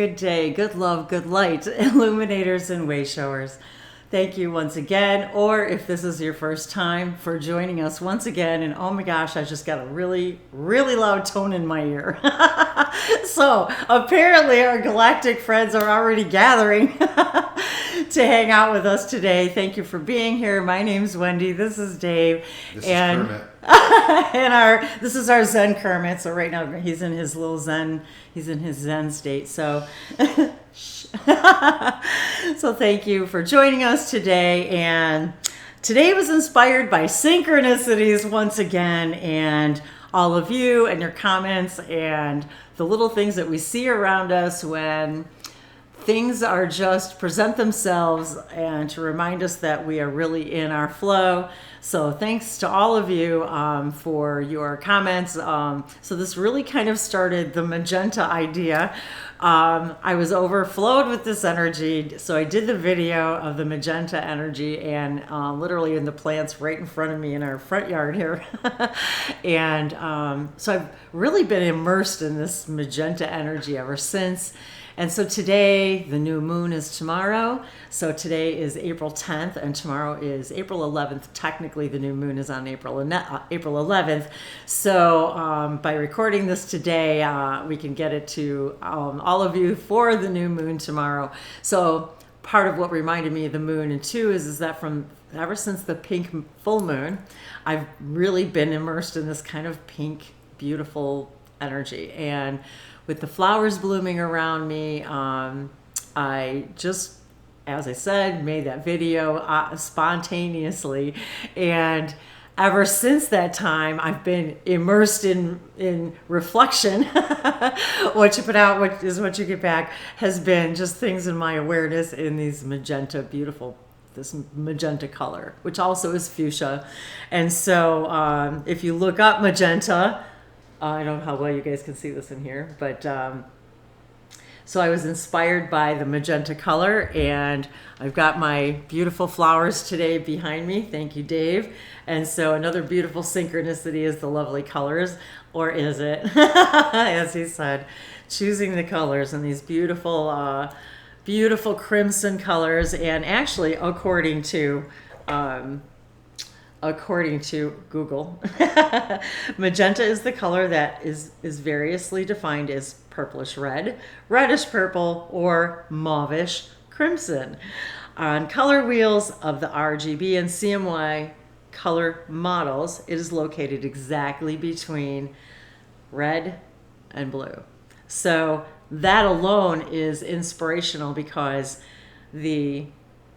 good day, good love, good light, illuminators and way showers. Thank you once again, or if this is your first time, for joining us once again. And oh my gosh, I just got a really, really loud tone in my ear. So apparently our galactic friends are already gathering to hang out with us today. Thank you for being here. My name's Wendy. This is Dave. This and is Kermit. This is our Zen Kermit. So right now he's in his little Zen, he's in his Zen state. So so thank you for joining us today. And today was inspired by Synchronicities once again, and all of you and your comments and the little things that we see around us when things are just present themselves, and to remind us that we are really in our flow. So thanks to all of you for your comments. So this really kind of started the magenta idea. I was overflowed with this energy, so I did the video of the magenta energy, and literally in the plants right in front of me in our front yard here. And so I've really been immersed in this magenta energy ever since. And so today, the new moon is tomorrow. So today is April 10th and tomorrow is April 11th. Technically, the new moon is on April 11th. So by recording this today, we can get it to all of you for the new moon tomorrow. So part of what reminded me of the moon, and two, is that from ever since the pink full moon, I've really been immersed in this kind of pink, beautiful energy. And with the flowers blooming around me, I just, as I said, made that video spontaneously. And ever since that time, I've been immersed in reflection. What you put out, what is what you get back, has been just things in my awareness in these magenta, beautiful, this magenta color, which also is fuchsia. And so if you look up magenta, I don't know how well you guys can see this in here, but so I was inspired by the magenta color, and I've got my beautiful flowers today behind me. Thank you, Dave. And so another beautiful synchronicity is the lovely colors, or is it? As he said, choosing the colors and these beautiful, beautiful crimson colors. And actually, according to Google, magenta is the color that is variously defined as purplish red, reddish purple, or mauvish crimson. On color wheels of the RGB and CMY color models, it is located exactly between red and blue. So that alone is inspirational, because the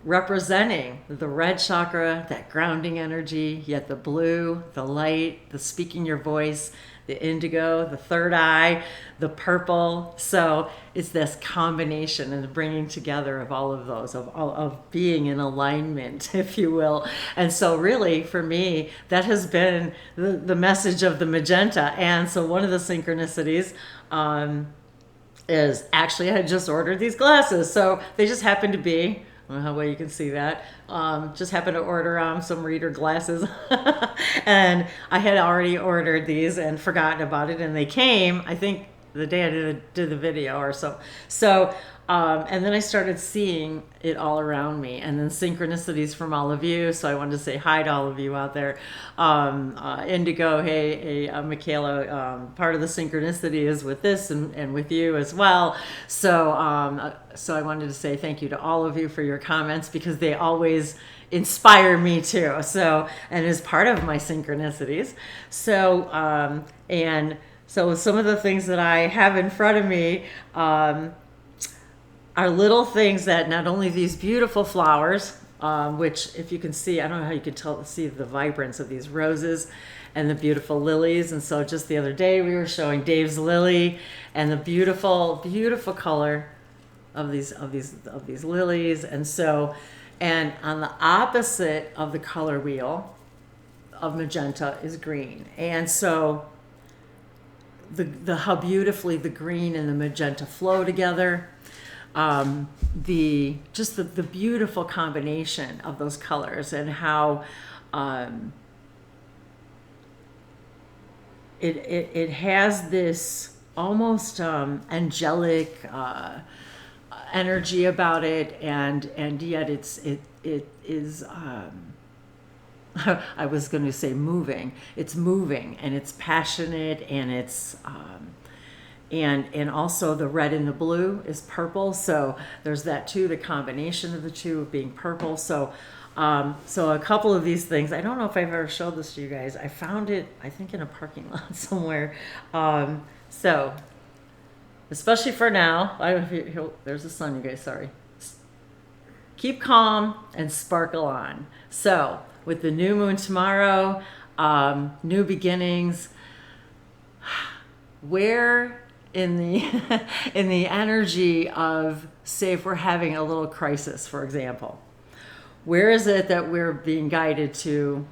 representing the red chakra, that grounding energy, yet the blue, the light, the speaking your voice, the indigo, the third eye, the purple. So it's this combination and the bringing together of all of those, of being in alignment, if you will. And so really, for me, that has been the message of the magenta. And so one of the synchronicities is actually, I had just ordered these glasses. So they just happened to be, I don't know how well you can see that. Just happened to order some reader glasses. And I had already ordered these and forgotten about it. And they came, I think, the day I did the video or so. So, and then I started seeing it all around me. And then synchronicities from all of you. So I wanted to say hi to all of you out there. Indigo, hey, Michaela, part of the synchronicity is with this and with you as well. So, so I wanted to say thank you to all of you for your comments, because they always inspire me too. So, and is part of my synchronicities. So, and so some of the things that I have in front of me are little things that not only these beautiful flowers, which if you can see, I don't know how you can see the vibrance of these roses and the beautiful lilies. And so just the other day we were showing Dave's lily and the beautiful, beautiful color of these lilies. And so, and on the opposite of the color wheel of magenta is green. And so the how beautifully the green and the magenta flow together. The beautiful combination of those colors, and how it has this almost angelic energy about it, and yet it is. I was going to say moving. It's moving and it's passionate and it's and also the red and the blue is purple. So there's that too. The combination of the two being purple. So so a couple of these things. I don't know if I've ever showed this to you guys. I found it, I think, in a parking lot somewhere. So especially for now. I don't know if there's the sun, you guys. Sorry. Keep calm and sparkle on. So with the new moon tomorrow, new beginnings, where in the in the energy of, say, if we're having a little crisis, for example, where is it that we're being guided to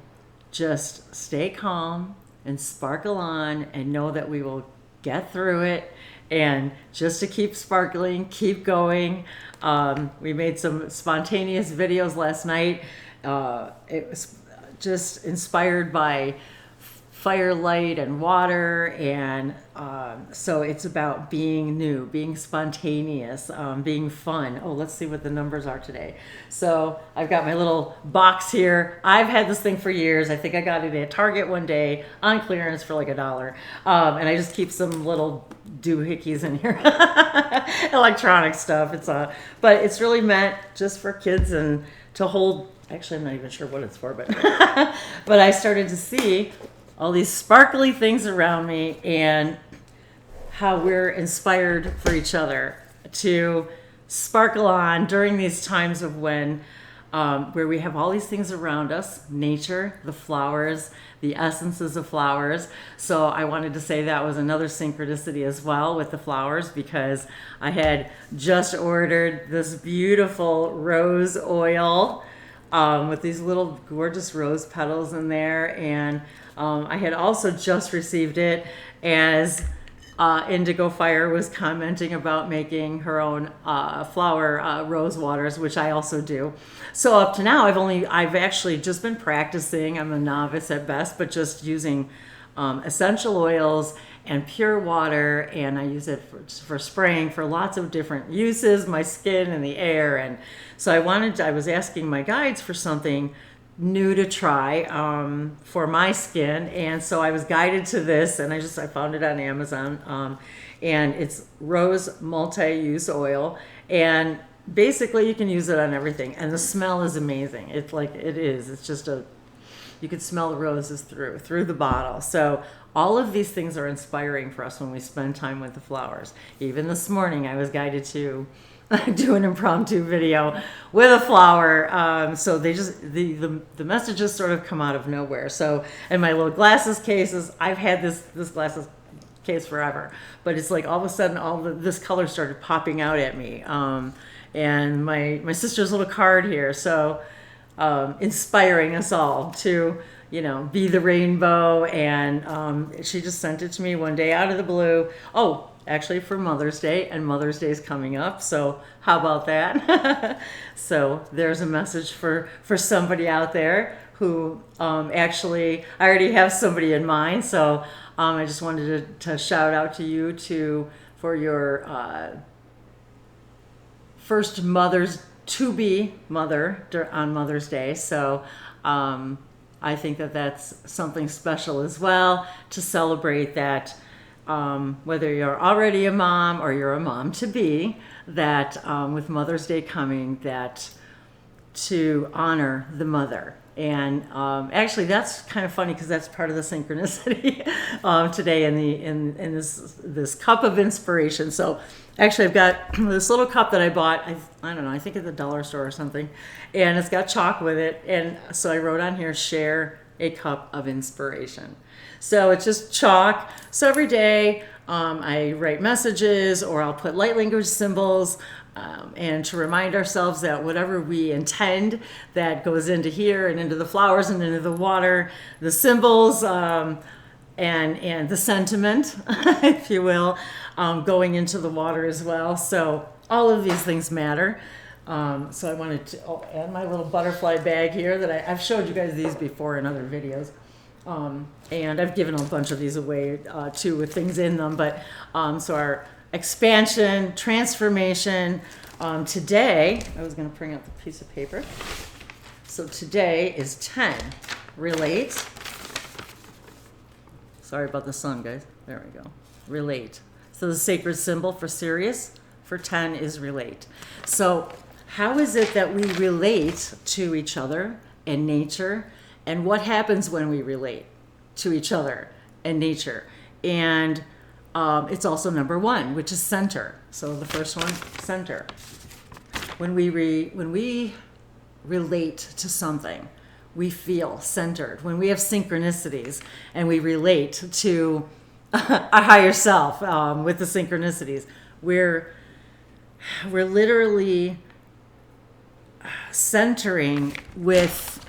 just stay calm and sparkle on and know that we will get through it, and just to keep sparkling, keep going. We made some spontaneous videos last night. It was just inspired by firelight and water, and so it's about being new, being spontaneous, being fun. Oh, let's see what the numbers are today. So I've got my little box here. I've had this thing for years. I think I got it at Target one day on clearance for like $1, and I just keep some little doohickeys in here, electronic stuff. But it's really meant just for kids and to hold. Actually, I'm not even sure what it's for, but but I started to see all these sparkly things around me and how we're inspired for each other to sparkle on during these times of when where we have all these things around us, nature, the flowers, the essences of flowers. So I wanted to say that was another synchronicity as well with the flowers, because I had just ordered this beautiful rose oil with these little gorgeous rose petals in there, and I had also just received it as Indigo Fire was commenting about making her own flower rose waters, which I also do. So up to now, I've actually just been practicing. I'm a novice at best, but just using essential oils and pure water, and I use it for spraying for lots of different uses, my skin and the air. And so I was asking my guides for something new to try for my skin, and so I was guided to this, and I found it on Amazon, and it's rose multi-use oil, and basically you can use it on everything, and the smell is amazing. It's just you can smell the roses through the bottle. So all of these things are inspiring for us when we spend time with the flowers. Even this morning I was guided to do an impromptu video with a flower. So they just, the messages sort of come out of nowhere. So, and my little glasses cases, I've had this glasses case forever, but it's like all of a sudden this color started popping out at me. And my sister's little card here. So inspiring us all to, be the rainbow. And she just sent it to me one day out of the blue. Oh, actually for Mother's Day, and Mother's Day is coming up, so how about that? So there's a message for somebody out there who actually, I already have somebody in mind, so I just wanted to shout out to you for your first to-be mother on Mother's Day. So I think that's something special as well, to celebrate that. Whether you're already a mom or you're a mom to be, that with Mother's Day coming, that to honor the mother. And actually that's kind of funny, because that's part of the synchronicity today in this cup of inspiration. So actually I've got this little cup that I bought, I don't know, I think at the dollar store or something, and it's got chalk with it, and so I wrote on here, share a cup of inspiration. So it's just chalk. So every day I write messages, or I'll put light language symbols, and to remind ourselves that whatever we intend, that goes into here and into the flowers and into the water, the symbols and the sentiment, if you will, going into the water as well. So all of these things matter. So I wanted to add my little butterfly bag here that I've showed you guys these before in other videos. and I've given a bunch of these away too with things in them, but so our expansion, transformation, today, I was going to bring out the piece of paper. So today is 10, relate. Sorry about the sun, guys. There we go. Relate. So the sacred symbol for Sirius for 10 is relate. So how is it that we relate to each other and nature, and what happens when we relate to each other and nature? And it's also number 1, which is center. So the first one, center. When we relate to something, we feel centered. When we have synchronicities and we relate to our higher self with the synchronicities, we're literally centering with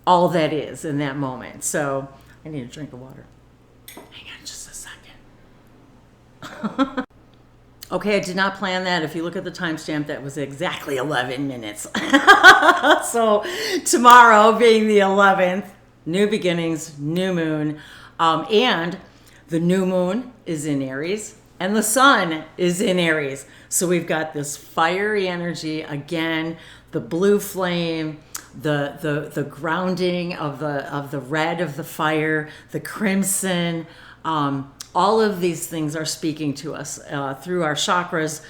all that is in that moment. So I need a drink of water. Hang on just a second. Okay, I did not plan that. If you look at the timestamp, that was exactly 11 minutes. So tomorrow being the 11th, new beginnings, new moon, and the new moon is in Aries and the sun is in Aries. So we've got this fiery energy again, the blue flame, the grounding of the red of the fire, the crimson. All of these things are speaking to us through our chakras,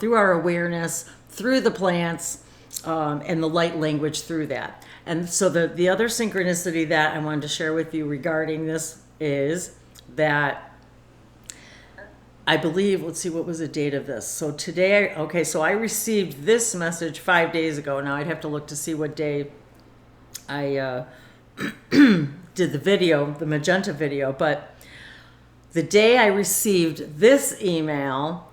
through our awareness, through the plants, and the light language through that. And so the other synchronicity that I wanted to share with you regarding this is that I believe, let's see, what was the date of this? So today, okay, so I received this message 5 days ago. Now I'd have to look to see what day I did the video, the magenta video, but the day I received this email,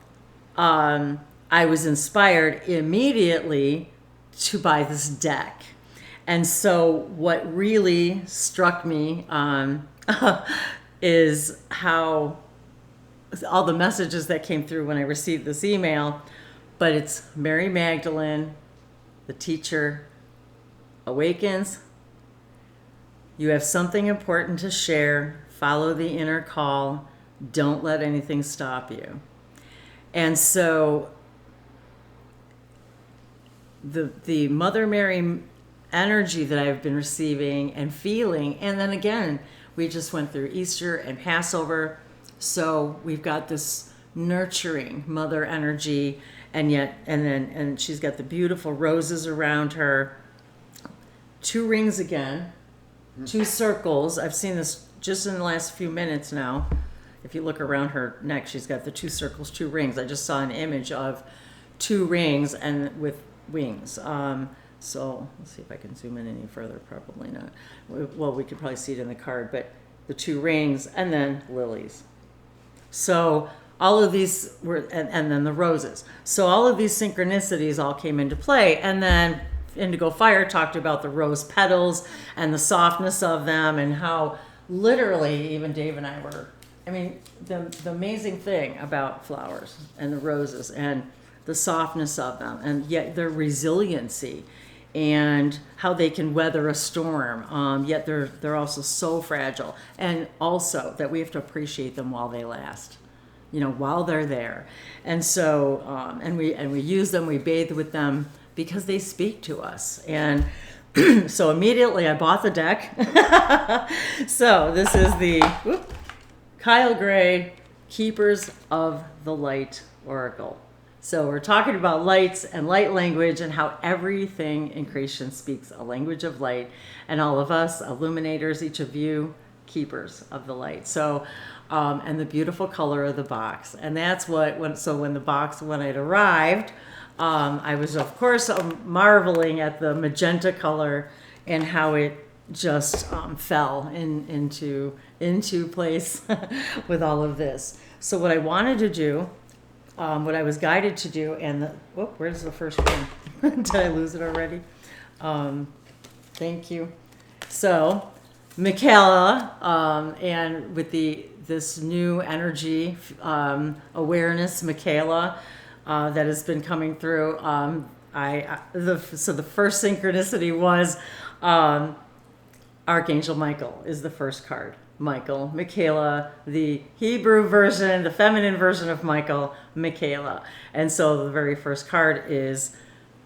I was inspired immediately to buy this deck. And so what really struck me is how all the messages that came through when I received this email, but it's Mary Magdalene, the teacher, awakens. You have something important to share. Follow the inner call. Don't let anything stop you. And so the Mother Mary energy that I've been receiving and feeling, and then again, we just went through Easter and Passover. So we've got this nurturing mother energy, and she's got the beautiful roses around her. 2 rings again, 2 circles. I've seen this just in the last few minutes now. If you look around her neck, she's got the 2 circles, 2 rings. I just saw an image of 2 rings and with wings. So let's see if I can zoom in any further. Probably not. Well, we could probably see it in the card, but the 2 rings and then lilies. So all of these were, and then the roses. So all of these synchronicities all came into play. And then Indigo Fire talked about the rose petals and the softness of them, and how literally even Dave and I were, I mean, the amazing thing about flowers and the roses and the softness of them, and yet their resiliency and how they can weather a storm, yet they're also so fragile, and also that we have to appreciate them while they last, while they're there. And so and we use them, we bathe with them because they speak to us. And so immediately I bought the deck. So this is the Kyle Gray Keepers of the Light Oracle. So we're talking about lights and light language, and how everything in creation speaks a language of light, and all of us illuminators, each of you keepers of the light. So and the beautiful color of the box, and that's when it arrived, I was of course marveling at the magenta color and how it just fell into place with all of this. So what I wanted to do, what I was guided to do, and where's the first one? Did I lose it already? Thank you. So Michaela, and with this new energy, awareness, Michaela, that has been coming through. So the first synchronicity was Archangel Michael is the first card. Michael, Michaela, the Hebrew version, the feminine version of Michael, Michaela. And so the very first card is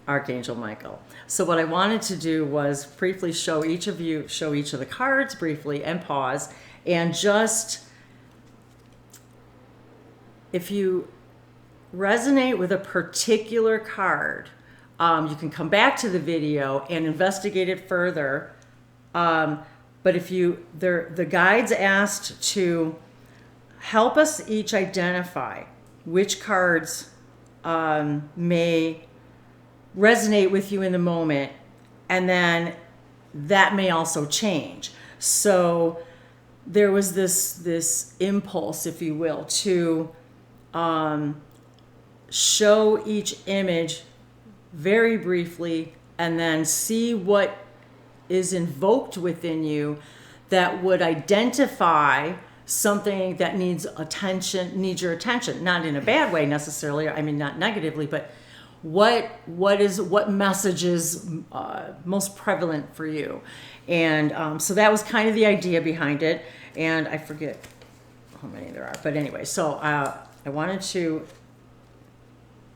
Archangel Michael. So what I wanted to do was briefly show each of the cards briefly and pause, and just, if you resonate with a particular card, you can come back to the video and investigate it further. But if the guides asked to help us each identify which cards may resonate with you in the moment, and then that may also change. So there was this impulse, if you will, to show each image very briefly and then see what is invoked within you that would identify something that needs your attention, not in a bad way necessarily, I mean not negatively, but what message is most prevalent for you. And so that was kind of the idea behind it, and I forget how many there are, but anyway, so I wanted to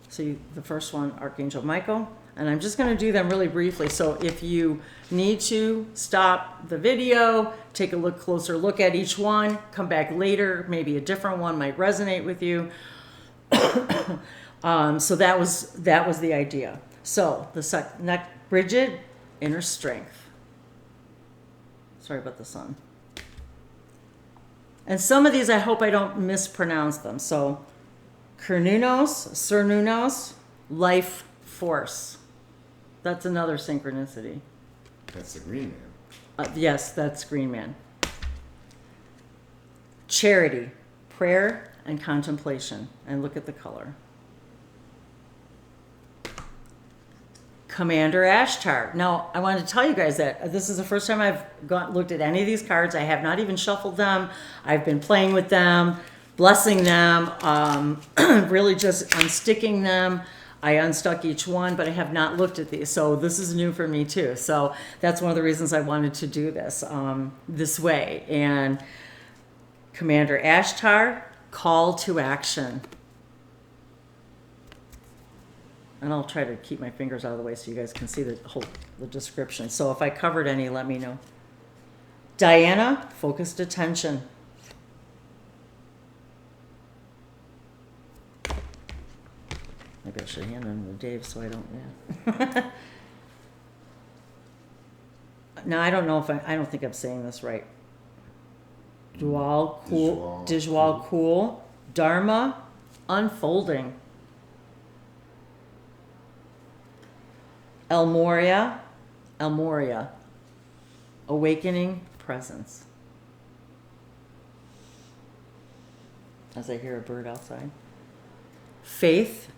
see the first one, Archangel Michael. And I'm just going to do them really briefly. So if you need to stop the video, take a closer look at each one, come back later, maybe a different one might resonate with you. So that was the idea. So the next, Bridget, inner strength. Sorry about the sun. And some of these I hope I don't mispronounce them. So Cernunos, life force. That's another synchronicity. That's the green man. Yes, that's Green Man. Charity, prayer, and contemplation. And look at the color. Commander Ashtar. Now, I wanted to tell you guys that this is the first time I've looked at any of these cards. I have not even shuffled them. I've been playing with them, blessing them, really just unsticking them. I unstuck each one, but I have not looked at these. So this is new for me too. So that's one of the reasons I wanted to do this this way. And Commander Ashtar, call to action. And I'll try to keep my fingers out of the way so you guys can see the description. So if I covered any, let me know. Diana, focused attention. Maybe I should hand them to Dave so I don't, yeah. Now, I don't know if I don't think I'm saying this right. Dijwal cool. Dharma, unfolding. Elmoria, awakening presence. As I hear a bird outside. Faith,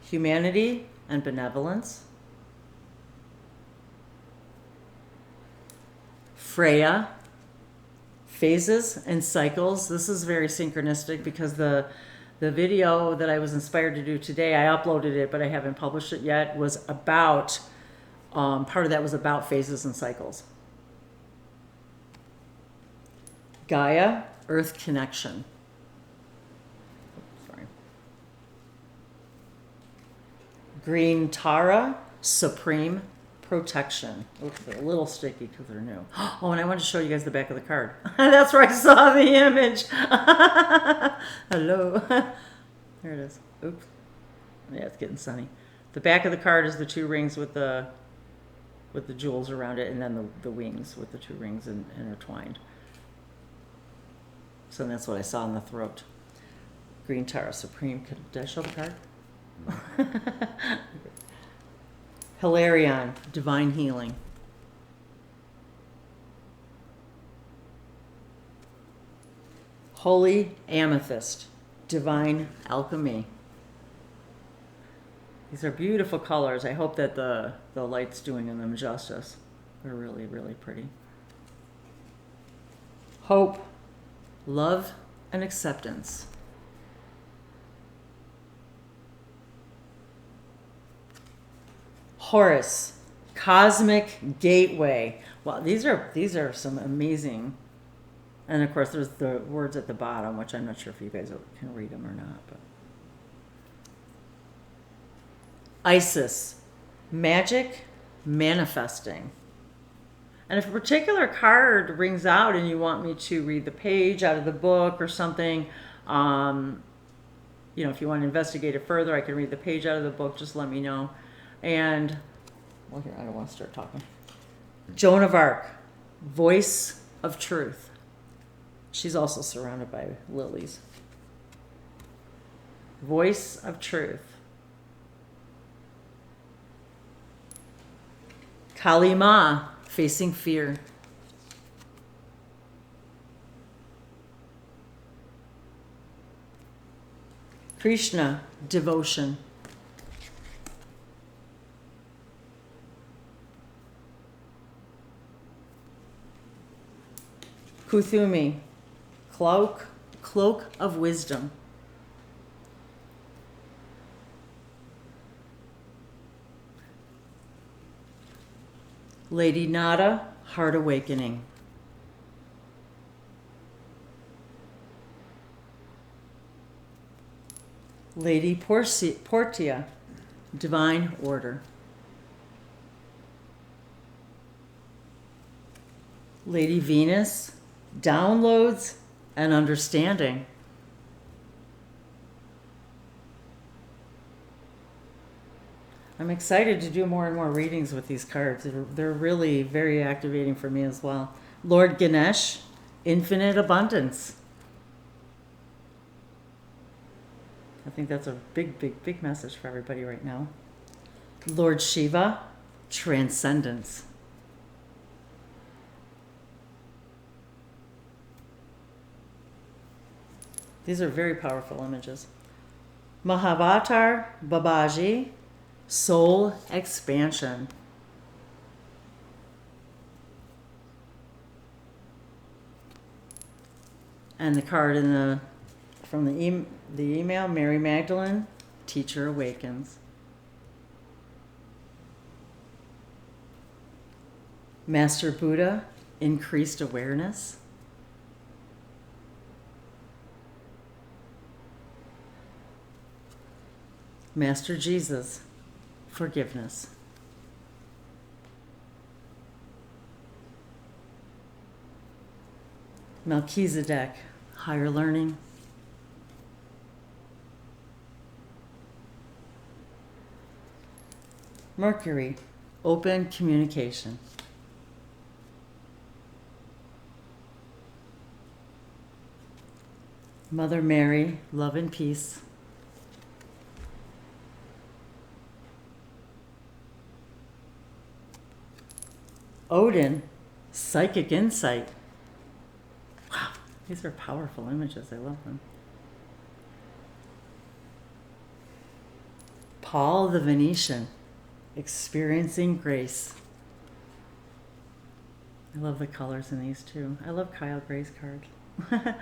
humanity, and benevolence. Freya, phases and cycles. This is very synchronistic because the video that I was inspired to do today, I uploaded it, but I haven't published it yet, was about, part of that was about phases and cycles. Gaia, earth connection. Green Tara, supreme protection. Oops, they're a little sticky because they're new. Oh, and I want to show you guys the back of the card. That's where I saw the image. Hello. There it is. Oops. Yeah, it's getting sunny. The back of the card is the two rings with the jewels around it, and then the wings with the two rings intertwined. So that's what I saw in the throat. Green Tara, supreme. Did I show the card? Hilarion, divine healing. Holy amethyst, divine alchemy. These are beautiful colors. I hope that the light's doing them justice. They're really, really pretty. Hope, love, and acceptance. Horus, cosmic gateway. Wow, these are some amazing. And of course, there's the words at the bottom, which I'm not sure if you guys can read them or not. But Isis, magic, manifesting. And if a particular card rings out and you want me to read the page out of the book or something, if you want to investigate it further, I can read the page out of the book. Just let me know. And, well, here, I don't want to start talking. Joan of Arc, voice of truth. She's also surrounded by lilies. Voice of truth. Kali Ma, facing fear. Krishna, devotion. Kuthumi, cloak of wisdom. Lady Nada, heart awakening. Lady Portia, divine order. Lady Venus, downloads and understanding. I'm excited to do more and more readings with these cards. They're really very activating for me as well. Lord Ganesh, infinite abundance. I think that's a big, big, big message for everybody right now. Lord Shiva, transcendence. These are very powerful images. Mahavatar Babaji, soul expansion. And the card from the email, Mary Magdalene, teacher awakens. Master Buddha, increased awareness. Master Jesus, forgiveness. Melchizedek, higher learning. Mercury, open communication. Mother Mary, love and peace. Odin, psychic insight. Wow, these are powerful images. I love them. Paul the Venetian, experiencing grace. I love the colors in these too. I love Kyle Gray's card.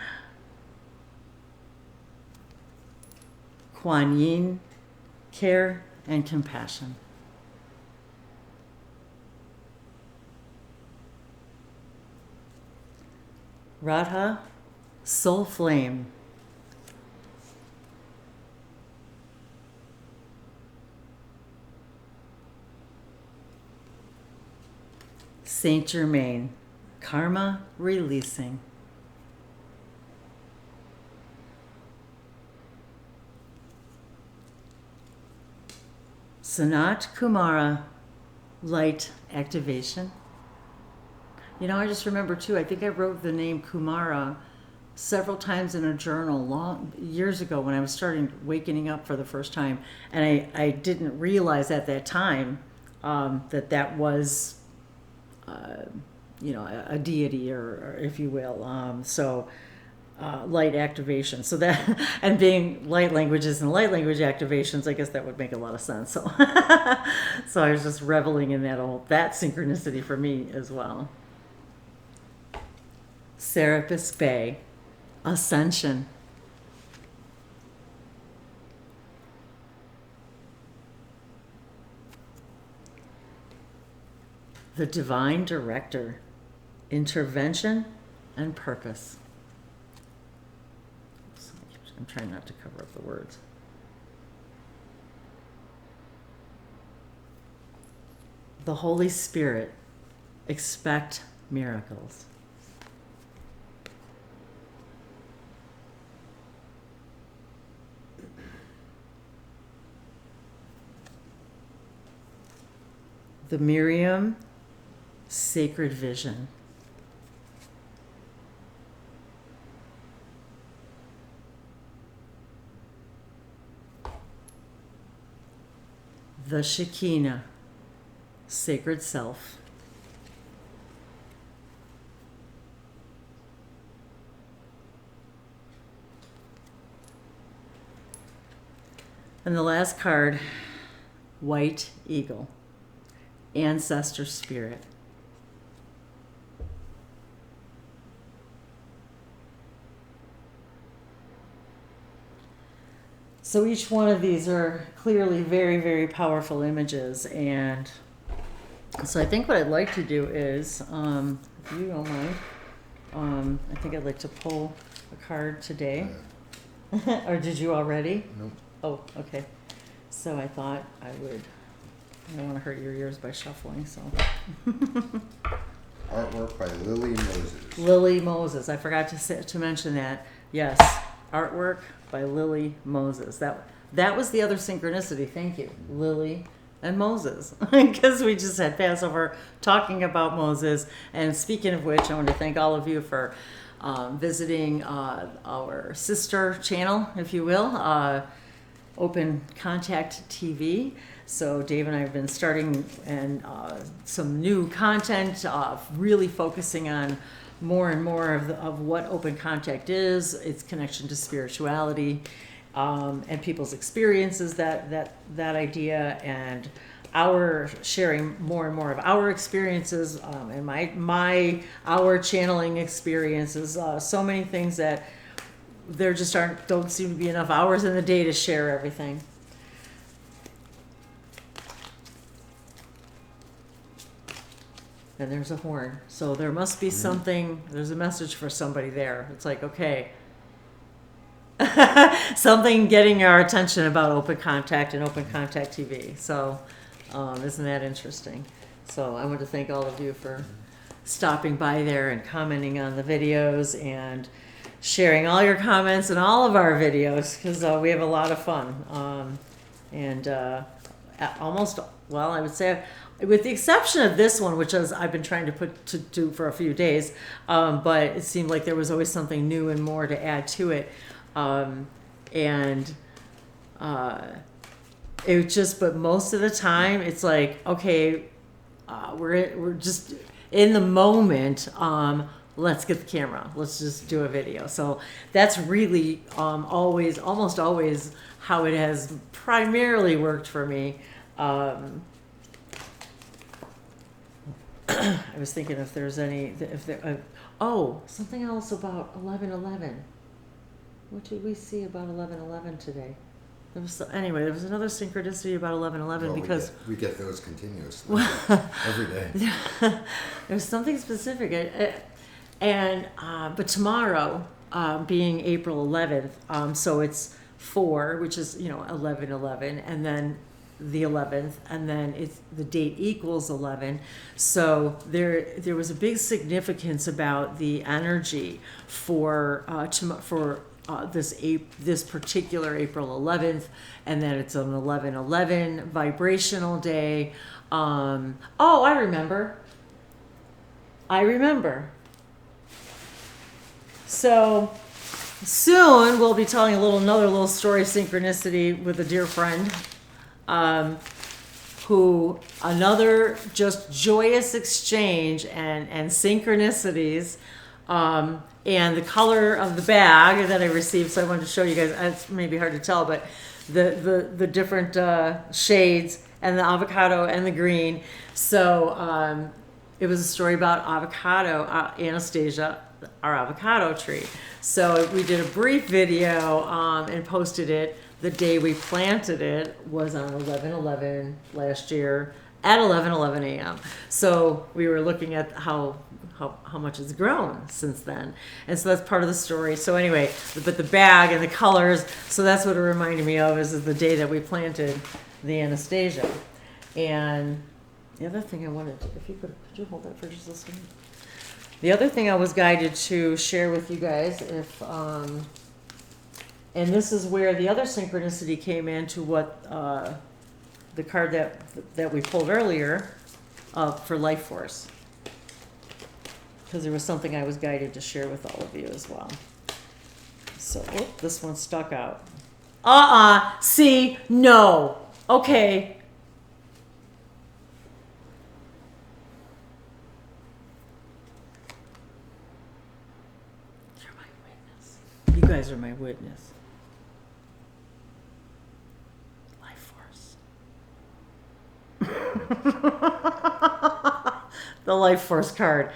Kuan Yin, care and compassion. Radha, soul flame. Saint Germain, karma releasing. Sanat Kumara, light activation. You know, I just remember too, I think I wrote the name Kumara several times in a journal years ago when I was starting waking up for the first time. And I didn't realize at that time that was, a deity or if you will. Light activation. So that, and being light languages and light language activations, I guess that would make a lot of sense. So, so I was just reveling in that synchronicity for me as well. Serapis Bay, ascension. The divine director, intervention and purpose. trying not to cover up the words. The Holy Spirit, expect miracles. The Miriam, sacred vision. The Shekinah, sacred self. And the last card, White Eagle, ancestor spirit. So each one of these are clearly very, very powerful images. And so I think what I'd like to do is, if you don't mind, I think I'd like to pull a card today. Or did you already? Nope. Oh, okay. So I thought I would, I don't want to hurt your ears by shuffling, so. Artwork by Lily Moses. Lily Moses. I forgot to mention that. Yes, artwork by Lily Moses. That was the other synchronicity. Thank you, Lily and Moses, because we just had Passover talking about Moses. And speaking of which, I want to thank all of you for visiting our sister channel, if you will, Open Contact TV. So Dave and I have been starting and some new content, really focusing on more and more of what open contact is, its connection to spirituality, and people's experiences, that idea, and our sharing more and more of our experiences, and our channeling experiences. So many things that there just don't seem to be enough hours in the day to share everything. And there's a horn. So there must be something, there's a message for somebody there. It's like, okay, something getting our attention about Open Contact and Open Contact TV. So isn't that interesting? So I want to thank all of you for stopping by there and commenting on the videos and sharing all your comments in all of our videos, because we have a lot of fun. I would say, with the exception of this one, which I've been trying to do for a few days, but it seemed like there was always something new and more to add to it. But most of the time it's like, okay, we're just in the moment. Let's get the camera. Let's just do a video. So that's really almost always how it has primarily worked for me. I was thinking if there's something else about 11:11. What did we see about 11:11 today? There was another synchronicity about 11:11 because we get those continuously every day. There was something specific, but tomorrow, being April 11th, so it's 4, which is 11:11, and then the 11th, and then the date equals 11. So there was a big significance about the energy for this particular April 11th, and then it's an 11:11 vibrational day. I remember. So soon we'll be telling another little story synchronicity with a dear friend, who another just joyous exchange and synchronicities, and the color of the bag that I received. So I wanted to show you guys. It's maybe hard to tell, but the different shades, and the avocado and the green. So it was a story about avocado, Anastasia, our avocado tree. So we did a brief video and posted it. The day we planted it was on 11/11 last year at 11:11 a.m. So we were looking at how how much it's grown since then. And so that's part of the story. So anyway, but the bag and the colors, so that's what it reminded me of is the day that we planted the Anastasia. And the other thing I wanted to, if you could you hold that for just a second? The other thing I was guided to share with you guys, if and this is where the other synchronicity came into what the card that we pulled earlier for life force, because there was something I was guided to share with all of you as well. So this one stuck out. See, no. Okay. You're my witness. You guys are my witness. Life force. The life force card.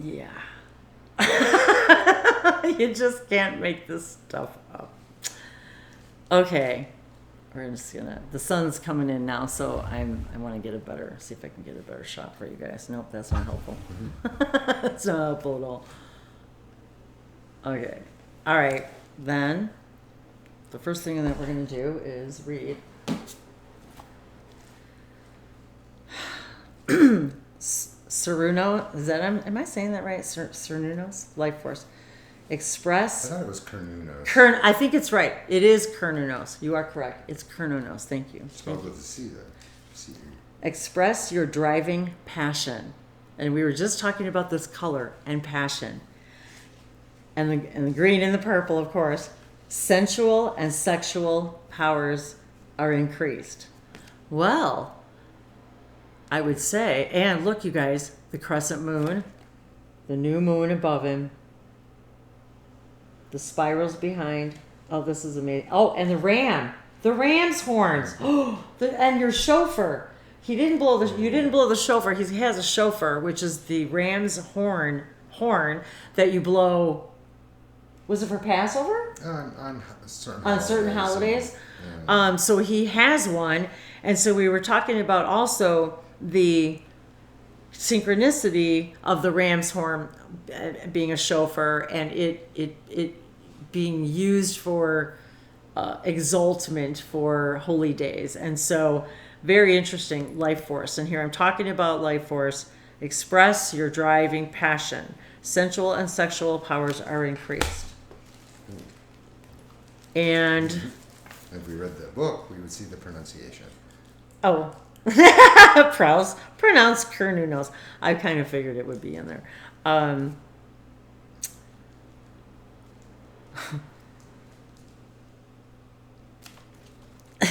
Yeah. You just can't make this stuff up. Okay. We're just gonna, the sun's coming in now, so I want to get a better, see if I can get a better shot for you guys. Nope, that's not helpful. That's not helpful at all. Okay. All right. Then the first thing that we're going to do is read Ceruno. Is that, am I saying that right? Ceruno's life force. Express. I thought it was Kernunos. I think it's right. It is Kernunos. You are correct. It's Kernunos. Thank you. Spelled with a C, though. C. Express your driving passion. And we were just talking about this color and passion. And the green and the purple, of course. Sensual and sexual powers are increased. Well, I would say, and look, you guys, the crescent moon, the new moon above him, the spirals behind. Oh, this is amazing. Oh, and the ram's horns. Oh, and your chauffeur. You didn't blow the chauffeur. He has a chauffeur, which is the ram's horn that you blow. Was it for Passover? On certain holidays. Yeah. So he has one, and so we were talking about also the synchronicity of the ram's horn being a chauffeur, and it being used for exaltment for holy days. And so very interesting, life force. And here I'm talking about life force. Express your driving passion. Sensual and sexual powers are increased. And if we read the book, we would see the pronunciation. oh, pronounce Kernunos. I kind of figured it would be in there.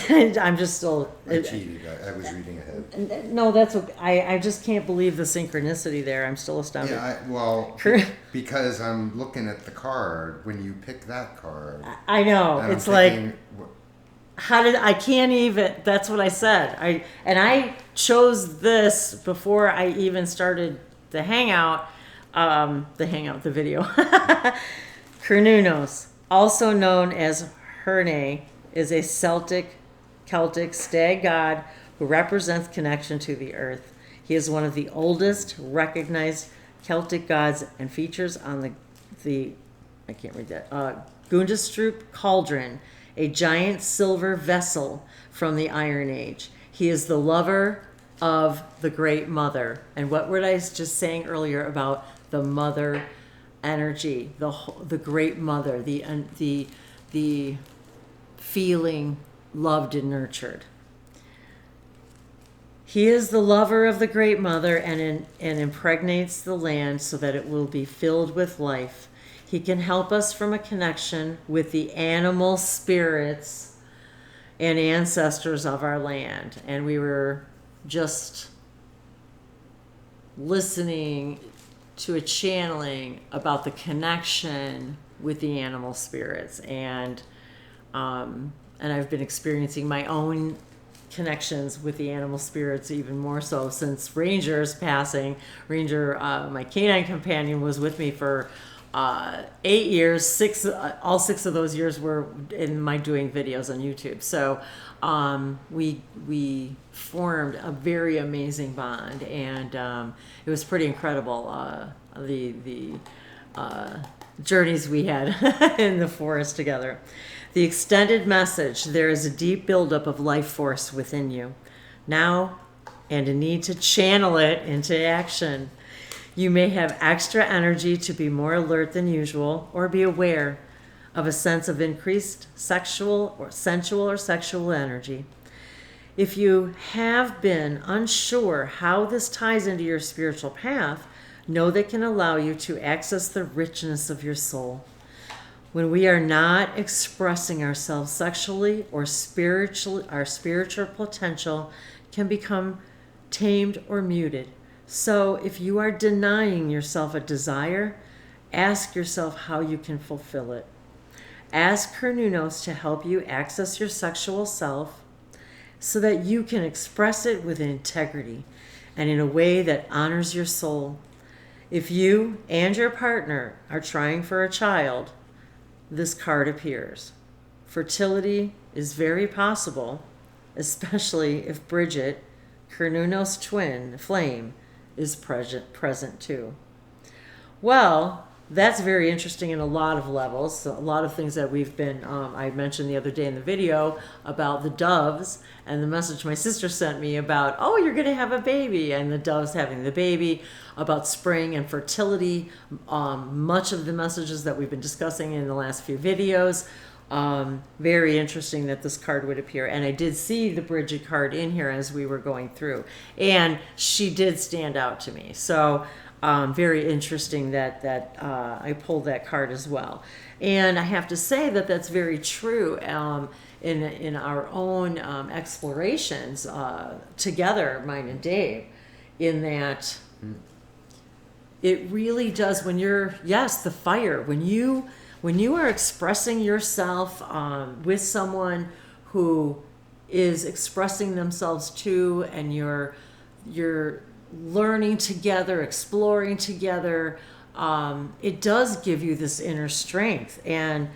I'm just still. I cheated. I was reading ahead. No, that's okay. I just can't believe the synchronicity there. I'm still astounded. Yeah, because I'm looking at the card when you pick that card. I know. And It's thinking, like, how did I can't even? That's what I said. I chose this before I even started the hangout. The video. Kernunos, also known as Herne, is a Celtic stag god who represents connection to the earth. He is one of the oldest recognized Celtic gods and features on the I can't read that, Gundestrup cauldron, a giant silver vessel from the Iron Age. He is the lover of the Great Mother. And what were I just saying earlier about the mother energy, the Great Mother, the feeling loved and nurtured. He is the lover of the Great Mother and impregnates the land so that it will be filled with life. He can help us from a connection with the animal spirits and ancestors of our land. And we were just listening to a channeling about the connection with the animal spirits, and I've been experiencing my own connections with the animal spirits even more so since Ranger's passing. Ranger, my canine companion, was with me for 8 years, all 6 of those years were in my doing videos on YouTube. So we formed a very amazing bond, and it was pretty incredible. The journeys we had in the forest together. The extended message: there is a deep buildup of life force within you now, and a need to channel it into action. You may have extra energy to be more alert than usual, or be aware of a sense of increased sexual or sensual or sexual energy. If you have been unsure how this ties into your spiritual path, know that can allow you to access the richness of your soul. When we are not expressing ourselves sexually or spiritually, our spiritual potential can become tamed or muted. So if you are denying yourself a desire, ask yourself how you can fulfill it. Ask Cernunnos to help you access your sexual self so that you can express it with integrity and in a way that honors your soul. If you and your partner are trying for a child, this card appears. Fertility is very possible, especially if Bridget, Cernunnos' twin flame, is present too. Well, that's very interesting in a lot of levels. So a lot of things that we've been, I mentioned the other day in the video about the doves and the message my sister sent me about, oh, you're going to have a baby, and the doves having the baby, about spring and fertility. Much of the messages that we've been discussing in the last few videos. Very interesting that this card would appear. And I did see the Bridget card in here as we were going through. And she did stand out to me. So very interesting that I pulled that card as well. And I have to say that that's very true in our own explorations together, mine and Dave, in that it really does, when you're, yes, the fire, when you are expressing yourself with someone who is expressing themselves too, and you're learning together, exploring together, it does give you this inner strength and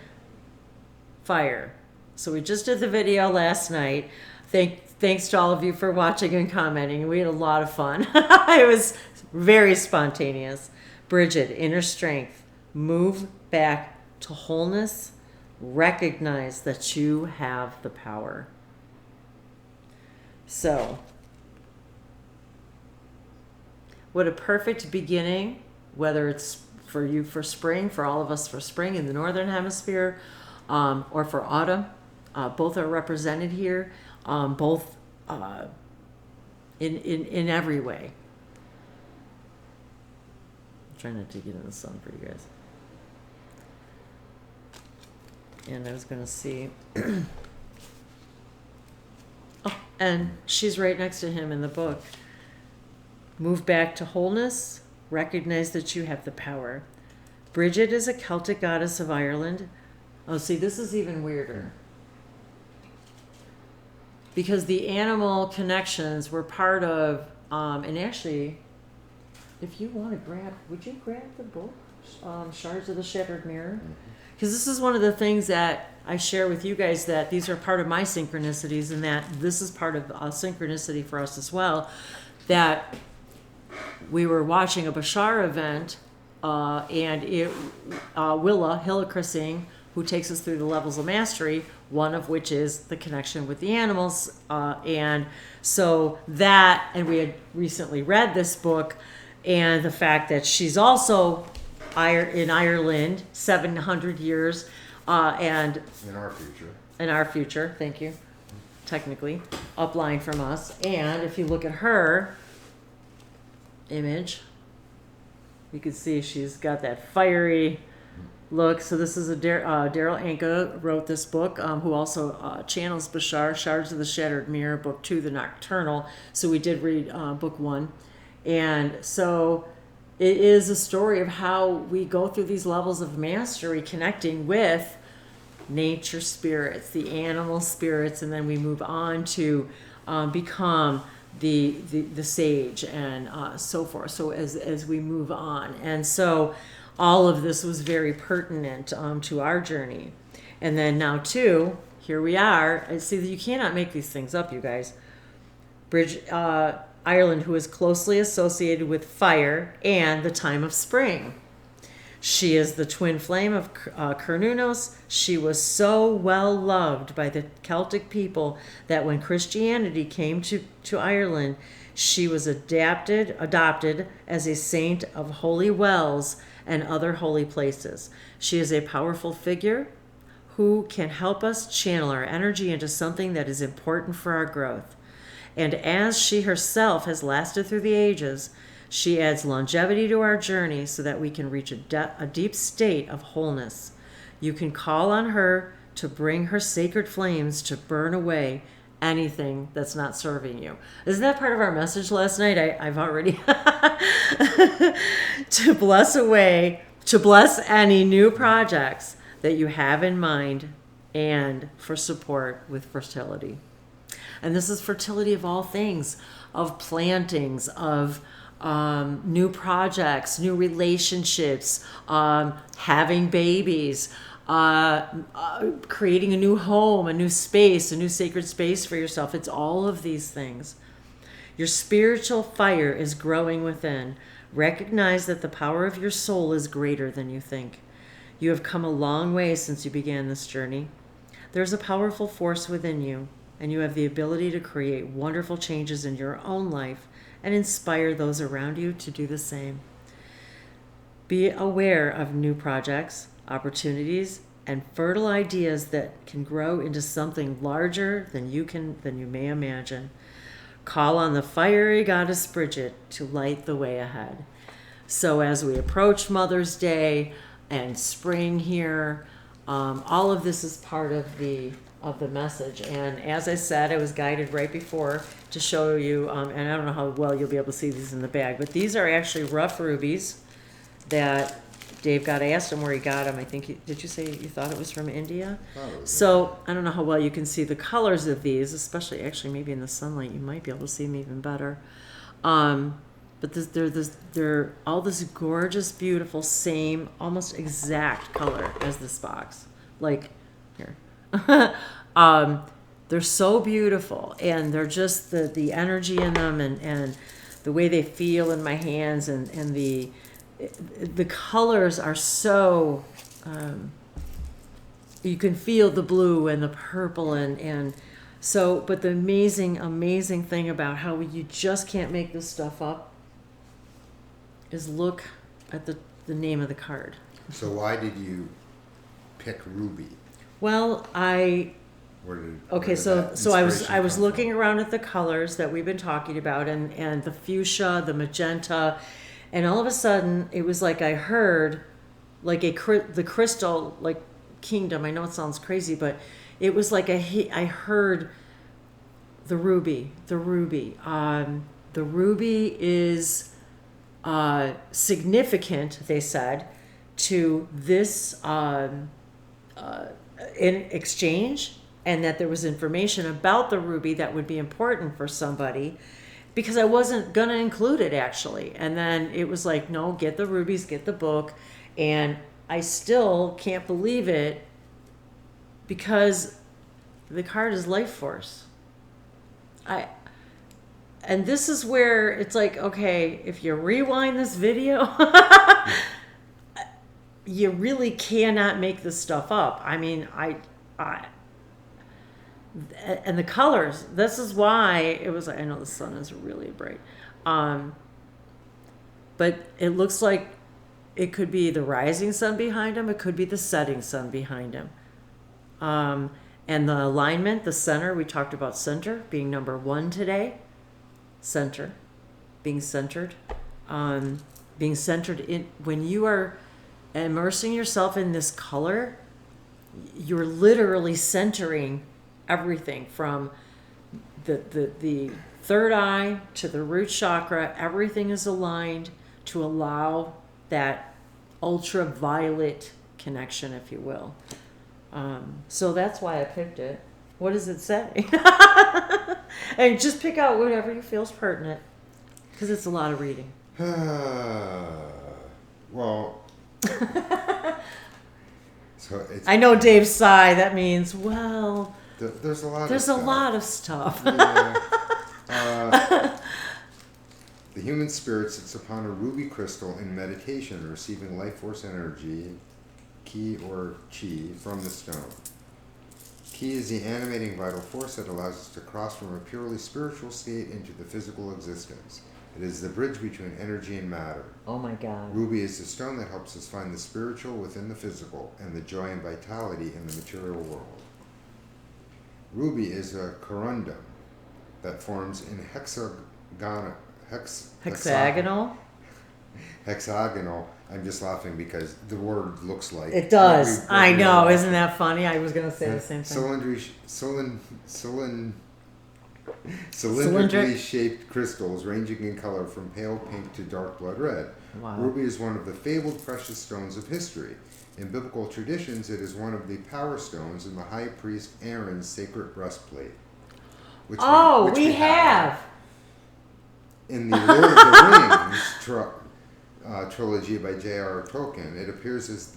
fire. So we just did the video last night. Thanks to all of you for watching and commenting. We had a lot of fun. It was very spontaneous. Bridget, inner strength. Move back to wholeness. Recognize that you have the power. So, what a perfect beginning, whether it's for you for spring, for all of us for spring in the Northern Hemisphere, or for autumn. Both are represented here, both in every way. I'm trying not to get in the sun for you guys. And I was going to see... Oh, and she's right next to him in the book. Move back to wholeness. Recognize that you have the power. Bridget is a Celtic goddess of Ireland. Oh, see, this is even weirder. Because the animal connections were part of, and actually, if you want to grab, would you grab the book, Shards of the Shattered Mirror? Because this is one of the things that I share with you guys, that these are part of my synchronicities, and that this is part of a synchronicity for us as well. That we were watching a Bashar event, and Willa Hillikrasing, who takes us through the levels of mastery, one of which is the connection with the animals. And so that, and we had recently read this book, and the fact that she's also in Ireland, 700 years, and in our future, thank you, technically, upline from us. And if you look at her image, you can see she's got that fiery look. So this is Daryl Anka wrote this book, who also channels Bashar, Shards of the Shattered Mirror, book 2, The Nocturnal. So we did read book 1. And so it is a story of how we go through these levels of mastery, connecting with nature spirits, the animal spirits, and then we move on to become the sage and so forth. So as we move on, and so all of this was very pertinent to our journey. And then now, too, here we are. I see that you cannot make these things up, you guys. Ireland, who is closely associated with fire and the time of spring. She is the twin flame of Cernunnos. She was so well loved by the Celtic people that when Christianity came to Ireland, she was adopted as a saint of holy wells and other holy places. She is a powerful figure who can help us channel our energy into something that is important for our growth. And as she herself has lasted through the ages, she adds longevity to our journey so that we can reach a deep state of wholeness. You can call on her to bring her sacred flames to burn away anything that's not serving you. Isn't that part of our message last night? I've already to bless any new projects that you have in mind and for support with fertility. And this is fertility of all things, of plantings, of new projects, new relationships, having babies, creating a new home, a new space, a new sacred space for yourself. It's all of these things. Your spiritual fire is growing within. Recognize that the power of your soul is greater than you think. You have come a long way since you began this journey. There's a powerful force within you, and you have the ability to create wonderful changes in your own life and inspire those around you to do the same. Be aware of new projects, opportunities, and fertile ideas that can grow into something larger than you may imagine. Call on the fiery goddess Bridget to light the way ahead. So as we approach Mother's Day and spring here, all of this is part of the message. And as I said, I was guided right before to show you, and I don't know how well you'll be able to see these in the bag, but these are actually rough rubies that Dave got. I asked him where he got them. I think, did you say you thought it was from India? So I don't know how well you can see the colors of these, especially actually maybe in the sunlight, you might be able to see them even better. But they're all this gorgeous, beautiful, same, almost exact color as this box. Like, here. They're so beautiful, and they're just the energy in them and the way they feel in my hands, and the colors are so, you can feel the blue and the purple and so, but the amazing thing about how you just can't make this stuff up is look at the name of the card. So why did you pick ruby? Well, I was looking around at the colors that we've been talking about, and the fuchsia, the magenta, and all of a sudden it was like I heard like the crystal like kingdom. I know it sounds crazy, but it was like I heard the ruby. The ruby is significant, they said, to this in exchange, and that there was information about the ruby that would be important for somebody, because I wasn't going to include it actually. And then it was like, no, get the rubies, get the book. And I still can't believe it because the card is life force. And this is where it's like, okay, if you rewind this video, you really cannot make this stuff up. I mean, and the colors, this is why it was, I know the sun is really bright. But it looks like it could be the rising sun behind him. It could be the setting sun behind him. And the alignment, the center, we talked about center being number 1 today. Center, being centered. Being centered in, when you are immersing yourself in this color, you're literally centering everything from the third eye to the root chakra. Everything is aligned to allow that ultraviolet connection, if you will. So that's why I picked it. What does it say? And just pick out whatever you feel is pertinent, because it's a lot of reading. Well, So it's, I know Dave's sigh. That means, well, there's a lot there's of a stuff. lot of stuff. Yeah. The human spirit sits upon a ruby crystal in meditation, receiving life force energy, ki or chi, from the stone. Ki is the animating vital force that allows us to cross from a purely spiritual state into the physical existence. It is the bridge between energy and matter. Oh my God. Ruby is the stone that helps us find the spiritual within the physical and the joy and vitality in the material world. Ruby is a corundum that forms in Hexagonal? hexagonal. I'm just laughing because the word looks like It does. I know. Isn't that funny? I was going to say the same thing. Cylindrically shaped crystals ranging in color from pale pink to dark blood red. Wow. Ruby is one of the fabled precious stones of history. In biblical traditions, it is one of the power stones in the high priest Aaron's sacred breastplate. Which we have. In the Lord of the Rings trilogy by J.R.R. Tolkien, it appears as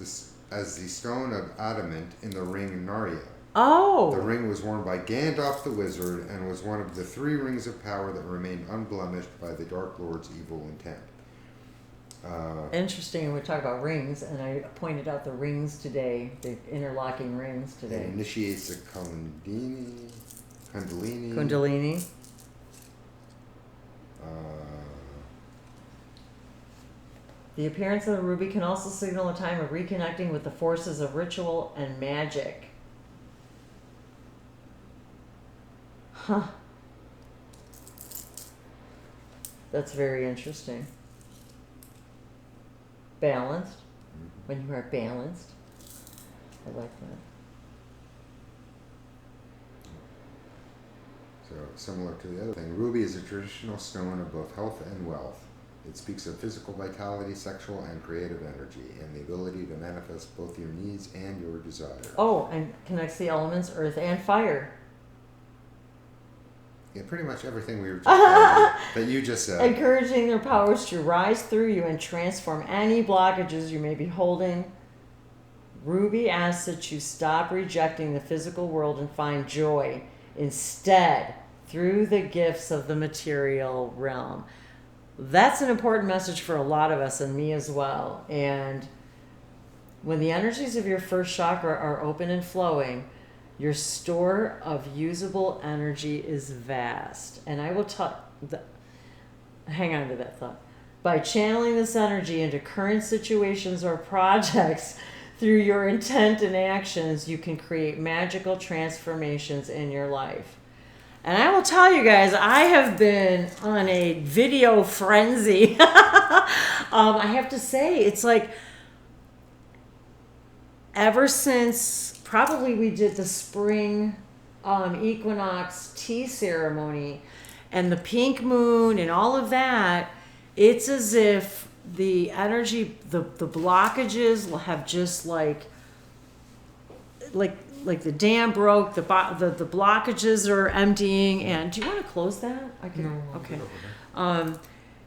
the stone of adamant in the ring Narya. Oh. The ring was worn by Gandalf the Wizard and was one of the 3 rings of power that remained unblemished by the Dark Lord's evil intent. Interesting. We talk about rings, and I pointed out the rings today, the interlocking rings today. It initiates the Kundalini. Kundalini. The appearance of the ruby can also signal a time of reconnecting with the forces of ritual and magic. Huh. That's very interesting. Balanced. When you are balanced. I like that. So, similar to the other thing, ruby is a traditional stone of both health and wealth. It speaks of physical vitality, sexual and creative energy, and the ability to manifest both your needs and your desires. Oh, and connects the elements earth and fire. Yeah, pretty much everything we were just that you just said. Encouraging their powers to rise through you and transform any blockages you may be holding. Ruby asks that you stop rejecting the physical world and find joy instead through the gifts of the material realm. That's an important message for a lot of us, and me as well. And when the energies of your first chakra are open and flowing, your store of usable energy is vast. And I will hang on to that thought. By channeling this energy into current situations or projects through your intent and actions, you can create magical transformations in your life. And I will tell you guys, I have been on a video frenzy. I have to say, it's like ever since probably we did the spring equinox tea ceremony and the pink moon and all of that, it's as if the energy, the blockages will have just like the dam broke, the blockages are emptying. And do you want to close that? I can. No. Okay.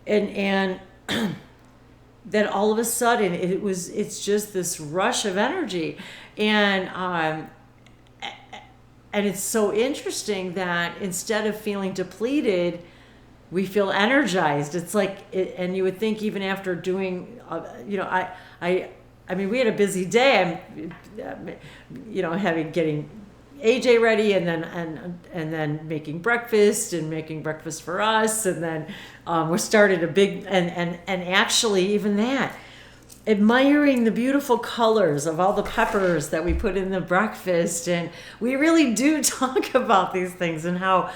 And then all of a sudden it's just this rush of energy, and it's so interesting that instead of feeling depleted, we feel energized. It's like, and you would think even after doing, I mean, we had a busy day. Getting AJ ready, and then making breakfast for us, and then we started a big and actually even that, admiring the beautiful colors of all the peppers that we put in the breakfast, and we really do talk about these things and how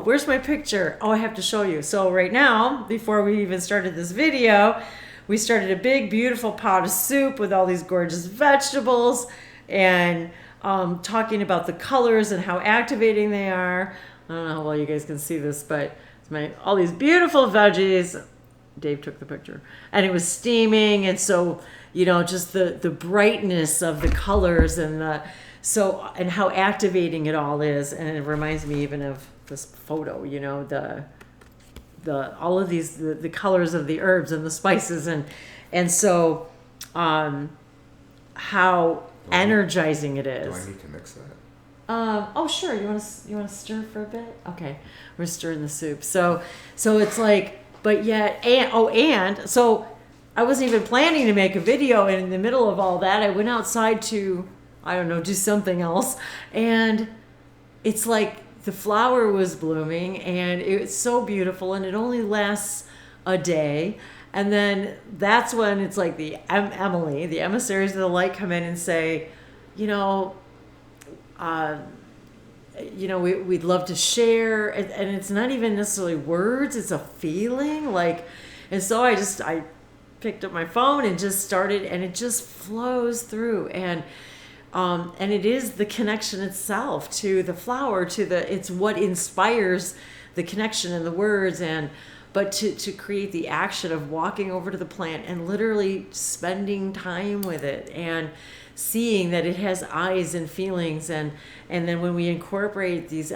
where's my picture? Oh, I have to show you. So right now, before we even started this video, we started a big, beautiful pot of soup with all these gorgeous vegetables, and talking about the colors and how activating they are. I don't know how well you guys can see this, but it's all these beautiful veggies. Dave took the picture, and it was steaming, and so just the brightness of the colors and how activating it all is. And it reminds me even of this photo, the all of these the colors of the herbs and the spices, and so how energizing it is. Do I need to mix that? Oh sure. You want to stir for a bit? Okay, we're stirring the soup. So it's like, but yet, and so I wasn't even planning to make a video, and in the middle of all that, I went outside to, I don't know, do something else, and it's like the flower was blooming, and it's so beautiful, and it only lasts a day. And then that's when it's like the Emily, the emissaries of the light, come in and say, we'd love to share. And it's not even necessarily words, it's a feeling. And so I picked up my phone and just started, and it just flows through. And it is the connection itself to the flower, it's what inspires the connection and the words, but to create the action of walking over to the plant and literally spending time with it and seeing that it has eyes and feelings, and then when we incorporate these,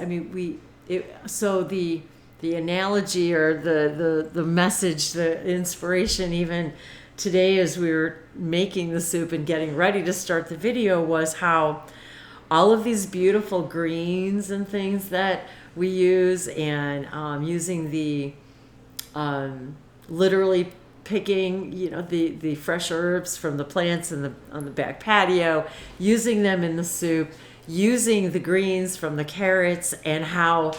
so the analogy or the message, the inspiration, even today as we were making the soup and getting ready to start the video, was how all of these beautiful greens and things that we use, and using the literally picking, the fresh herbs from the plants on the back patio, using them in the soup, using the greens from the carrots, and how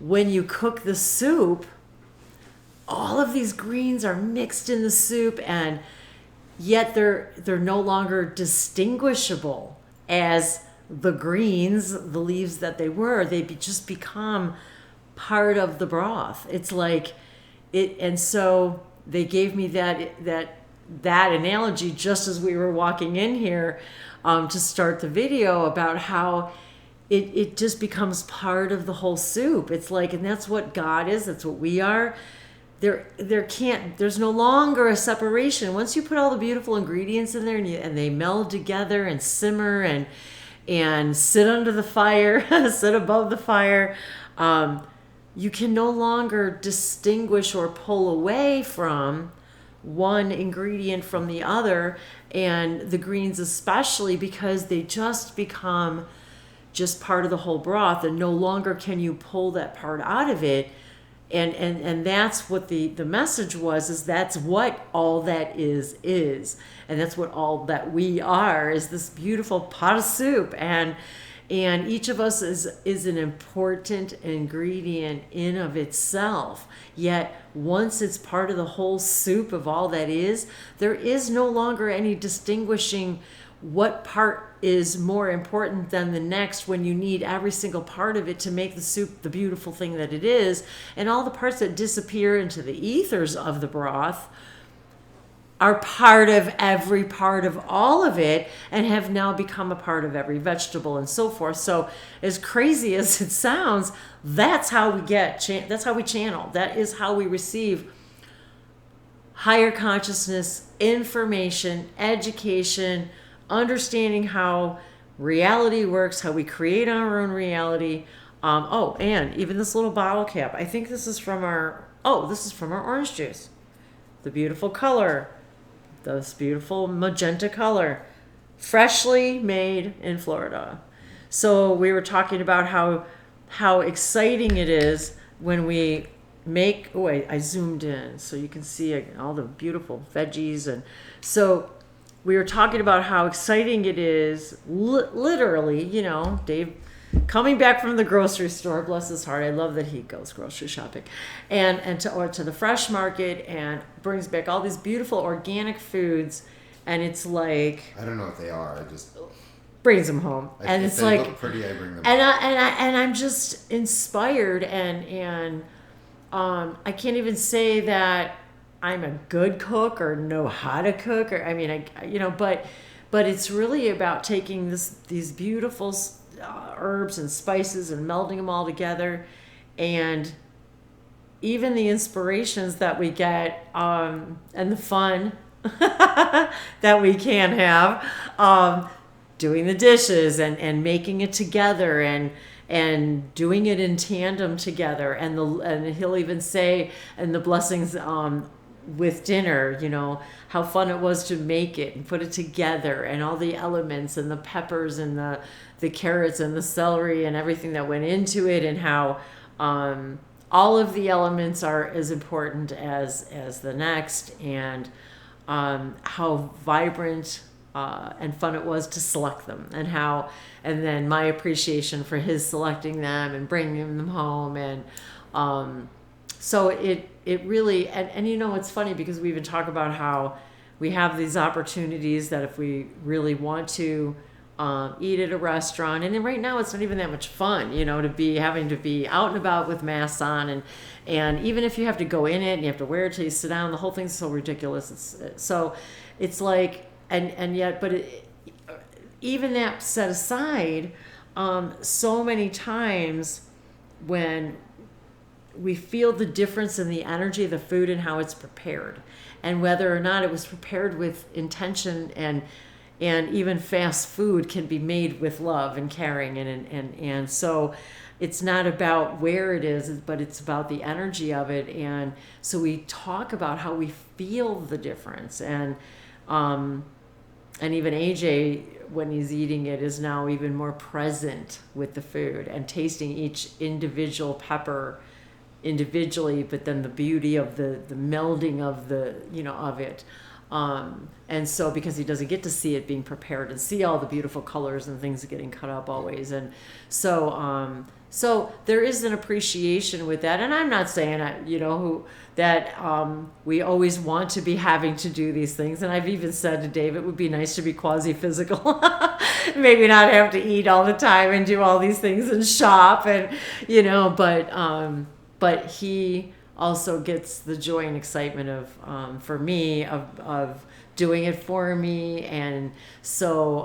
when you cook the soup, all of these greens are mixed in the soup, and yet they're no longer distinguishable as the greens, the leaves that they were. They just become part of the broth. It's like it, and so they gave me that analogy just as we were walking in here to start the video, about how it just becomes part of the whole soup. It's like, and that's what God is. That's what we are. There's no longer a separation. Once you put all the beautiful ingredients in there, and they meld together and simmer and sit under the fire, sit above the fire, you can no longer distinguish or pull away from one ingredient from the other, and the greens especially, because they just become just part of the whole broth, and no longer can you pull that part out of it. And that's what the message was, is that's what all that is, and that's what all that we are, is this beautiful pot of soup, and each of us is an important ingredient in of itself. Yet once it's part of the whole soup of all that is, there is no longer any distinguishing what part is more important than the next, when you need every single part of it to make the soup the beautiful thing that it is. And all the parts that disappear into the ethers of the broth are part of every part of all of it, and have now become a part of every vegetable and so forth. So as crazy as it sounds, that's how we that's how we channel. That is how we receive higher consciousness, information, education, understanding how reality works, how we create our own reality. And even this little bottle cap, I think this is from our orange juice. The beautiful color, this beautiful magenta color, freshly made in Florida. So we were talking about how exciting it is when we make, I zoomed in so you can see all the beautiful veggies. And so we were talking about how exciting it is, literally, Dave coming back from the grocery store, bless his heart. I love that he goes grocery shopping, and to the fresh market, and brings back all these beautiful organic foods, and it's like, I don't know if they are. I just brings them home, and if it's they like look pretty, I bring them. And I'm just inspired, and I can't even say that I'm a good cook or know how to cook, or but it's really about taking these beautiful herbs and spices and melding them all together, and even the inspirations that we get, and the fun that we can have, doing the dishes and making it together, and doing it in tandem together, and he'll even say, and the blessings, with dinner, how fun it was to make it and put it together, and all the elements and the peppers and the carrots and the celery and everything that went into it, and how all of the elements are as important as the next, and how vibrant and fun it was to select them, and then my appreciation for his selecting them and bringing them home. And so it really, and it's funny because we even talk about how we have these opportunities that if we really want to eat at a restaurant, and then right now it's not even that much fun, to be having to be out and about with masks on, and even if you have to go in it and you have to wear it till you sit down, the whole thing's so ridiculous. It's like, and yet, but even that set aside, so many times when we feel the difference in the energy of the food and how it's prepared, and whether or not it was prepared with intention, and even fast food can be made with love and caring, and so it's not about where it is, but it's about the energy of it. And so we talk about how we feel the difference, and even AJ, when he's eating it, is now even more present with the food and tasting each individual pepper individually, but then the beauty of the melding of of it. And so because he doesn't get to see it being prepared and see all the beautiful colors and things getting cut up always. And so there is an appreciation with that. And I'm not saying that we always want to be having to do these things. And I've even said to Dave, it would be nice to be quasi-physical, maybe not have to eat all the time and do all these things and shop, and but he also gets the joy and excitement of, for me, of doing it for me. And so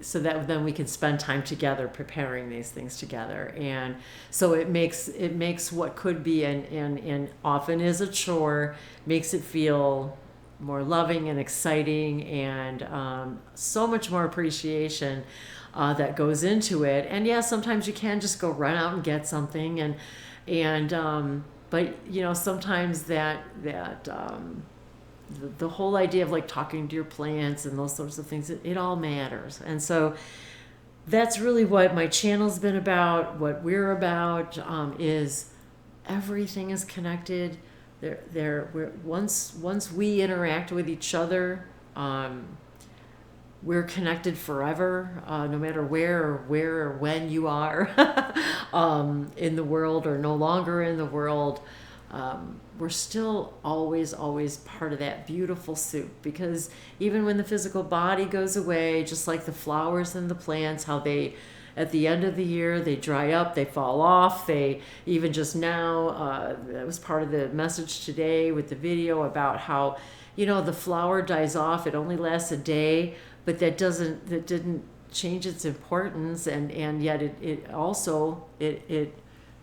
so that then we can spend time together preparing these things together. And so it makes what could be and often is a chore, makes it feel more loving and exciting, and so much more appreciation that goes into it. And yeah, sometimes you can just go run out and get something, but sometimes that the whole idea of like talking to your plants and those sorts of things, it all matters. And so that's really what my channel's been about. What we're about is everything is connected. Once we interact with each other, we're connected forever, no matter where or when you are in the world, or no longer in the world. We're still always part of that beautiful soup, because even when the physical body goes away, just like the flowers and the plants, how they, at the end of the year, they dry up, they fall off. They even just now, that was part of the message today with the video about how, the flower dies off. It only lasts a day, but that didn't change its importance, and yet it also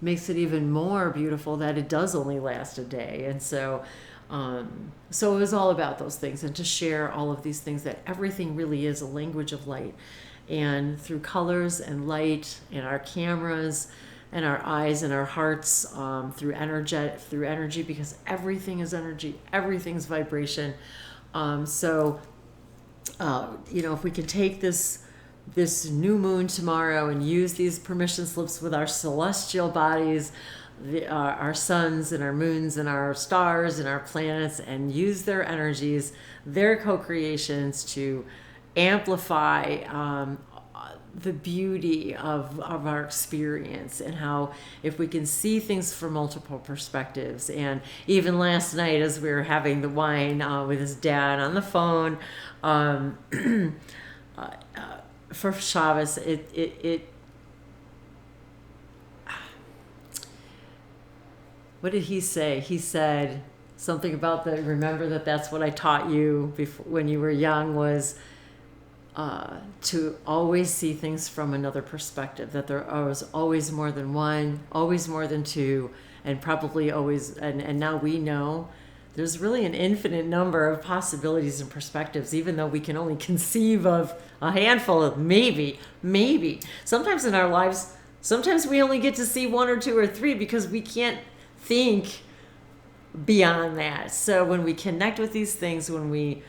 makes it even more beautiful that it does only last a day. And so it was all about those things, and to share all of these things, that everything really is a language of light, and through colors and light and our cameras and our eyes and our hearts, through energy, because everything is energy, everything's vibration. If we can take this new moon tomorrow and use these permission slips with our celestial bodies, our suns and our moons and our stars and our planets, and use their energies, their co-creations, to amplify the beauty of our experience, and how if we can see things from multiple perspectives. And even last night, as we were having the wine with his dad on the phone, for Shabbos, what did he say? He said something about remember that's what I taught you before, when you were young, was to always see things from another perspective, that there was always more than one, always more than two, and probably always, and now we know there's really an infinite number of possibilities and perspectives, even though we can only conceive of a handful of maybe. Sometimes in our lives, sometimes we only get to see one or two or three, because we can't think beyond that. So when we connect with these things, when we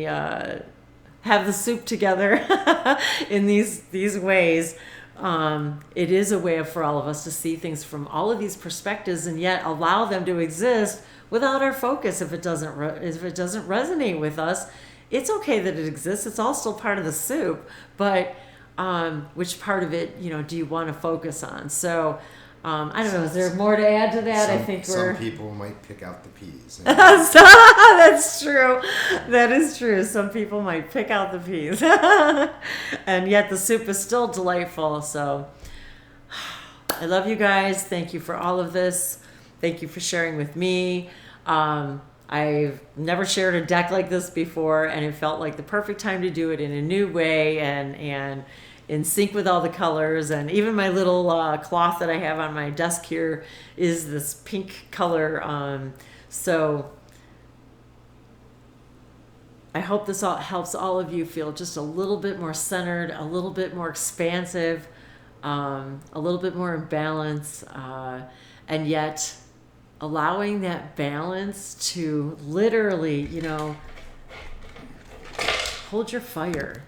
have the soup together in these ways, it is a way for all of us to see things from all of these perspectives, and yet allow them to exist without our focus. If it doesn't resonate with us, it's okay that it exists. It's all still part of the soup, but which part of it, do you want to focus on? So I don't know. Is there more to add to that? I think some people might pick out the peas. That's true. That is true. Some people might pick out the peas, and yet the soup is still delightful. So I love you guys. Thank you for all of this. Thank you for sharing with me. I've never shared a deck like this before, and it felt like the perfect time to do it in a new way and in sync with all the colors. And even my little cloth that I have on my desk here is this pink color. So I hope this all helps all of you feel just a little bit more centered, a little bit more expansive, a little bit more in balance, and yet allowing that balance to literally, hold your fire,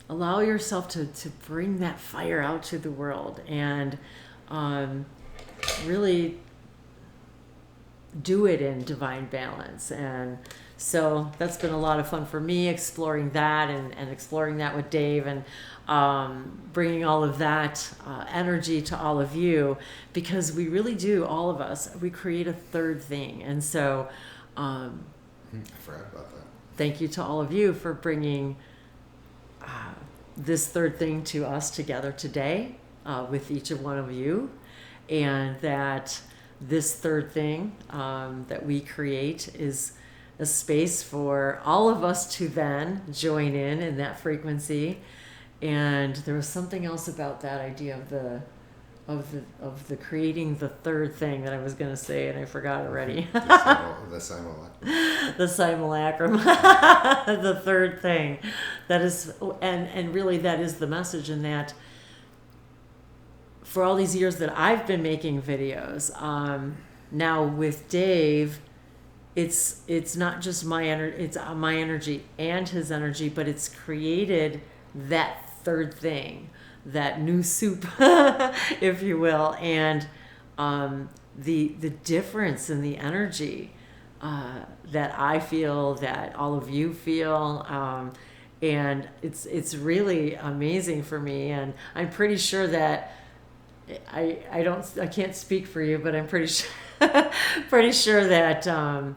allow yourself to bring that fire out to the world, and really do it in divine balance. And so that's been a lot of fun for me, exploring that and exploring that with Dave, and bringing all of that energy to all of you, because we really do, all of us, we create a third thing. And so I forgot about that. Thank you to all of you for bringing this third thing to us together today, with each of one of you, and that this third thing that we create is a space for all of us to then join in that frequency. And there was something else about that idea of the creating the third thing that I was going to say, and I forgot already. The simulacrum. The simulacrum. The third thing. That is, and really that is the message, in that for all these years that I've been making videos, now with Dave, it's not just my energy, it's my energy and his energy, but it's created that third thing, that new soup, if you will, and the difference in the energy that I feel, that all of you feel, and it's really amazing for me. And I'm pretty sure that I can't speak for you, but I'm pretty sure that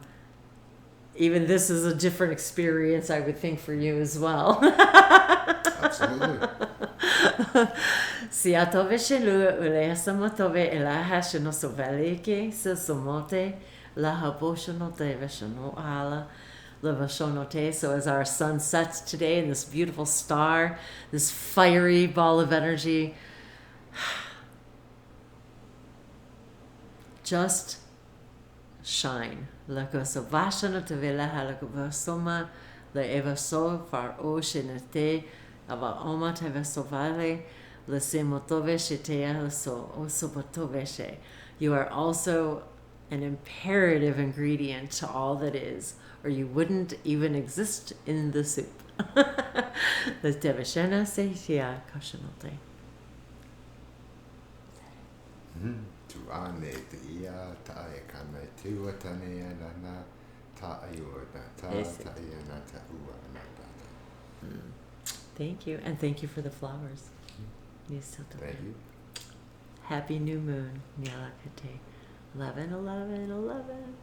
even this is a different experience, I would think, for you as well. Absolutely. Si atove shelu ule samotove elaha shino soveleke se somote la haboshonote veshono ala levashonote. So as our sun sets today in this beautiful star, this fiery ball of energy, just shine. La cosa vashana te velaha la vasoma la evaso far o shenete ava oma te vesovale la semotove shetea so osobotoveshe. You are also an imperative ingredient to all that is, or you wouldn't even exist in the soup. La teveshena seitia kashanote. Tuane te ia tae kame tua tane anana tae ua tae na ta ua na ta. Thank you, and thank you for the flowers. Thank you. Happy new moon, Nyalakate. 11, 11, 11.